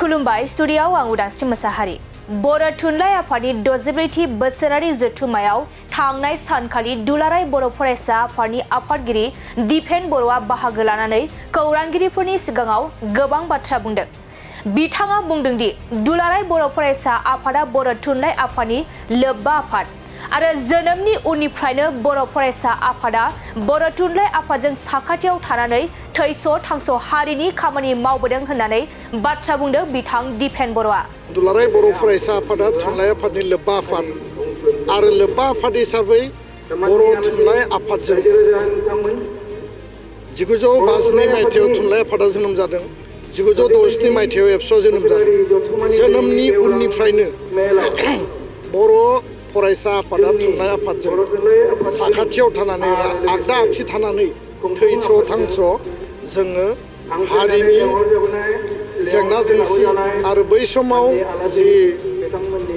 खुलुमबाय स्टुडियाव आं उदांस्रि मोसाहारि बर' थुनलाइ आफादनि 64थि बोसोरारि जथुम्मायाव थांनाय सानखालि दुलाराय बर' फरायसा आफादनि आफादगिरि दिपेन बर'आ बाहागो लानानै खौरांगिरिफोरनि सिगाङाव गोबां बाथ्रा बुंदों। बिथाङा बुंदों दि दुलाराय बर' फरायसा आफादा बर' थुनलाइ आफादनि लोब्बा आफाद आरो जोनोमनि उननिफ्रायनो बर' फरायसा आफादा बर' थुनलाइ आफादजों साखाथियाव थानानै थैस' थांस' हारिनि खामानि मावबोदों होननानै बाथ्रा बुंदों बिथां दिपेन बर'आ। दुलाराय बर' फरायसा आफादा थुनलाइ आफादनि लोब्बा आफाद आरो लोब्बा आफाद हिसाबै बर' थुनलाइ आफादजों 1952 मायथाइयाव थुनलाइ आफादा जोनोम जादों। 1967 मायथाइयाव एबसुआ जोनोम जादों। जोनोमनि उननिफ्रायनो बर' फरायसा आफादा थुनलाइ आफादजों साखाथियाव थानानै आगदा आगसि थानानै थैस' थांस' जोङो हारिनि जेंना जेंसि आरो बै समाव जि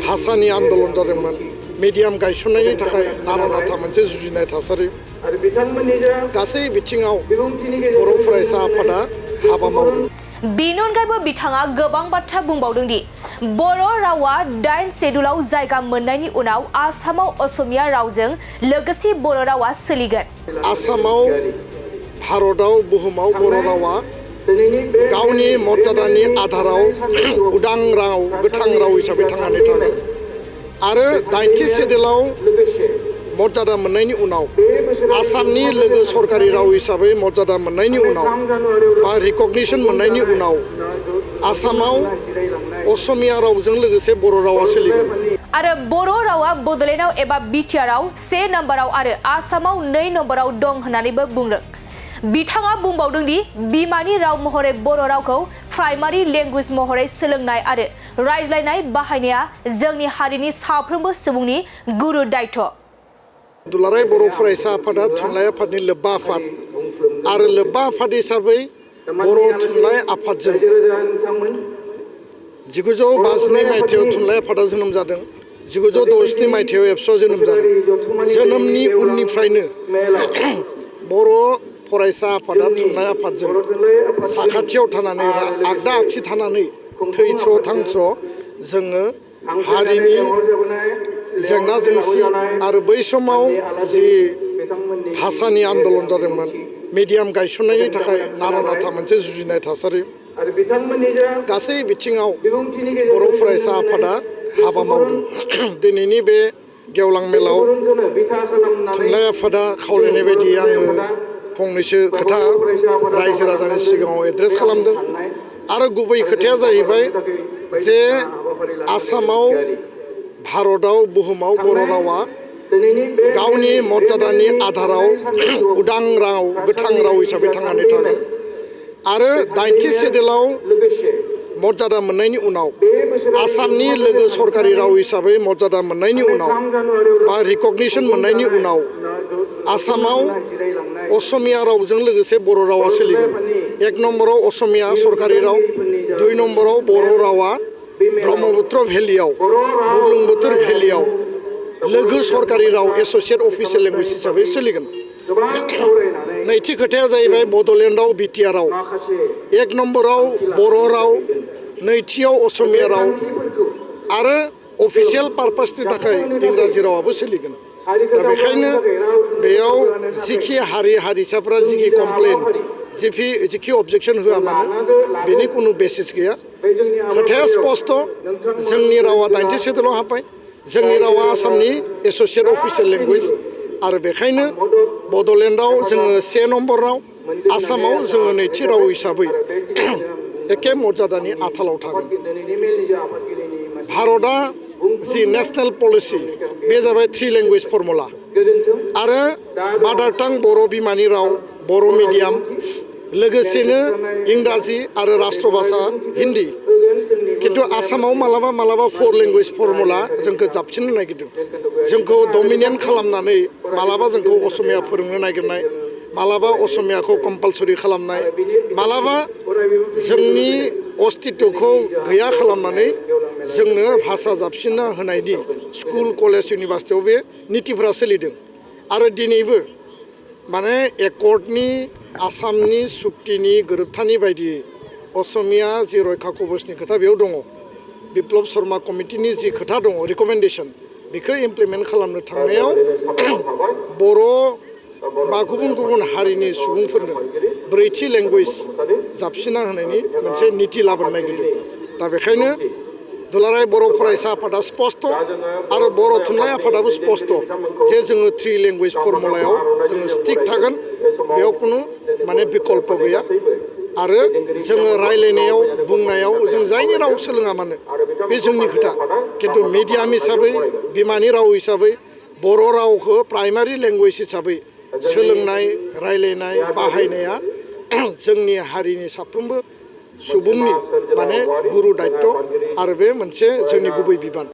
भाषानि आन्दलन जादोंमोन मिडियाम गायसननायनि थाखाय नारा नाथा मोनसे जुजिनाय थासारि गासै बिथिङाव बर' फरायसा आफादा हाबा मावदों। बेनि अनगायैबो बिथाङा गोबां बाथ्रा बुंबावदों दि बर' रावा 8 शेड्युलाव जायगा मोननायनि उनाव आसामाव असमिया रावजों लोगोसे बर' रावा सोलिगोन। आसामाव भारताव बुहुमाव बर' रावा गावनि मर्यादानि आधाराव उदां राव गोथां राव हिसाबै थांनानै थागोन आरो 8थि शेड्युलाव मर्यादा मोननायनि उनाव आसामनि लोगो सरकारि राव हिसाबै मर्यादा मोननायनि उनाव बा रिकगनिशन मोननायनि उनाव आसामाव असमिया रावजों लोगोसे बर' रावा सोलिगोन। आरो बर' रावा बड'लेण्डआव एबा बिटिआरआव 1 नम्बराव आरो आसामाव 2 नम्बराव दं होननानैबो बुंदों। बिथाङा बुंबावदों दि बिमानि राव महरै बर' रावखौ प्राइमारि लेंगुवेज महरै सोलोंनाय आरो रायज्लायनाय बाहायनाया जोंनि हारिनि साफ्रोमबो सुबुंनि गुरु दायित्व। दुलाराय बर' फरायसा आफादा थुनलाइ आफादनि लोब्बा आफाद आरो लोब्बा आफाद हिसाबै बर' थुनलाइ आफादजों 1952 मायथाइयाव थुनलाइ आफादा जोनोम जादों। 1967 मायथाइयाव एबसुआ जोनोम जादों। जोनोमनि उननिफ्रायनो बर' फरायसा आफादा थुनलाइ आफादजों साखाथियाव थानानै आगदा आगसि थानानै थैस' थांस' जोङो हारिनि जेंना जेंसि आरो बै समाव जि भाषानि आन्दलन जादोंमोन मिडियाम गायसननायनि थाखाय नारा नाथा मोनसे जुजिनाय थासारि गासै बिथिङाव बर' फरायसा आफादा हाबा मावदों। दिनैनि बे गेवलां मेलाव थुनलाइ आफादा खावलायनाय बायदि आङो फंनैसो खोथा रायजो राजानि सिगाङाव एड्रेस खालामदों आरो गुबै खोथाया जाहैबाय जे आसामाव भारताव बुहुमाव बर' रावा गावनि मर्यादानि आधाराव उदां राव गोथां राव हिसाबै थांनानै थागोन आरो 8थि शेड्युलाव मर्यादा मोननायनि उनाव आसामनि लोगो सरकारि राव हिसाबै मर्यादा मोननायनि उनाव बा रिकगनिशन मोननायनि उनाव आसामाव असमिया रावजों लोगोसे बर' रावा सोलिगोन। 1 नम्बराव असमिया सरकारि राव 2 नम्बराव बर' रावा ब्रह्मपुत्र भेलियाव बुरलुंबुथुर भेलियाव लोगो सरकारि राव एस'सियेट अफिसियेल लेंगुवेज हिसाबै सोलिगोन। नैथि खोथाया जाहैबाय बड'लेण्डआव बिटिआरआव 1 नम्बराव बर' राव नैथियाव असमिया राव आरो अफिसियेल पारपासनि थाखाय इंराजि रावाबो सोलिगोन। दा बेखायनो बेयाव जिखि हारि हारिसाफ्रा जिखि कमप्लेन जिखि अबजेक्सन होआ मानो बेनि खुनु बेसिस गैया। खोथाया स्पस्ट जोंनि रावा 8थि शेड्युलाव हाबबाय जोंनि रावा आसामनि एस'सियेट अफिसियेल लेंगुवेज आरो बेखायनो बड'लेण्डआव जोङो 1 नम्बर राव आसामाव जोङो नैथि राव हिसाबै एखे मर्यादानि आथालाव थागोन। भारतआ जि नेसनेल पलिसि बे जाबाय 3 लेंगुवेज फर्मुला आरो मादार टां बर' बिमानि राव बर' मिडियाम लोगोसेनो इंराजि आरो राष्ट्र भाषा हिन्दी खिन्थु आसामाव मालाबा मालाबा 4 लेंगुवेज फर्मुला जोंखौ जाबसिननो नागिरदों जोंखौ डमिनेट खालामनानै मालाबा जोंखौ असमिया फोरोंनो नागिरनाय मालाबा असमियाखौ कम्पालसरि खालामनाय मालाबा जोंनि अस्तित्वखौ गैया खालामनानै जोंनो भाषा जाबसिनना होनायनि स्कुल कलेज इउनिभार्सिटियाव बे नितिफोरा सोलिदों आरो दिनैबो माने एकर्डनि आसामनि सुक्तिनि गोरोबथानि बायदियै असमिया जि रैखा कवचनि खोथा बेयाव दङ बिप्लब शर्मा कमिटिनि जि खोथा दङ रिकमेन्डेसन बेखौ इमप्लिमेन्ट खालामनो थांनायाव बर' बा गुबुन गुबुन हारिनि सुबुंफोरनो ब्रैथि लेंगुवेज जाबसिना होनायनि मोनसे निति लाबोनो नागिरदों दा बेखायनो दुलाराय बर' फरायसा आफादा स्पष्ट आरो बर' थुनलाइ आफादाबो स्पष्ट जे जोङो 3 लेंगुवेज फर्मुलायाव जोङो स्टिक थागोन बेयाव खुनु माने बिकल्प गैया आरो जोङो रायलायनायाव बुंनायाव जों जायनि राव सोलोङा मानो बे जोंनि खोथा खिन्थु मिडियाम हिसाबै बिमानि राव हिसाबै बर' रावखौ प्राइमारि लेंगुवेज हिसाबै सोलोंनाय रायलायनाय बाहायनाया जोंनि हारिनि साफ्रोमबो सुबुंनि माने गुरु दायित्व आरो बे मोनसे जोंनि गुबै बिबान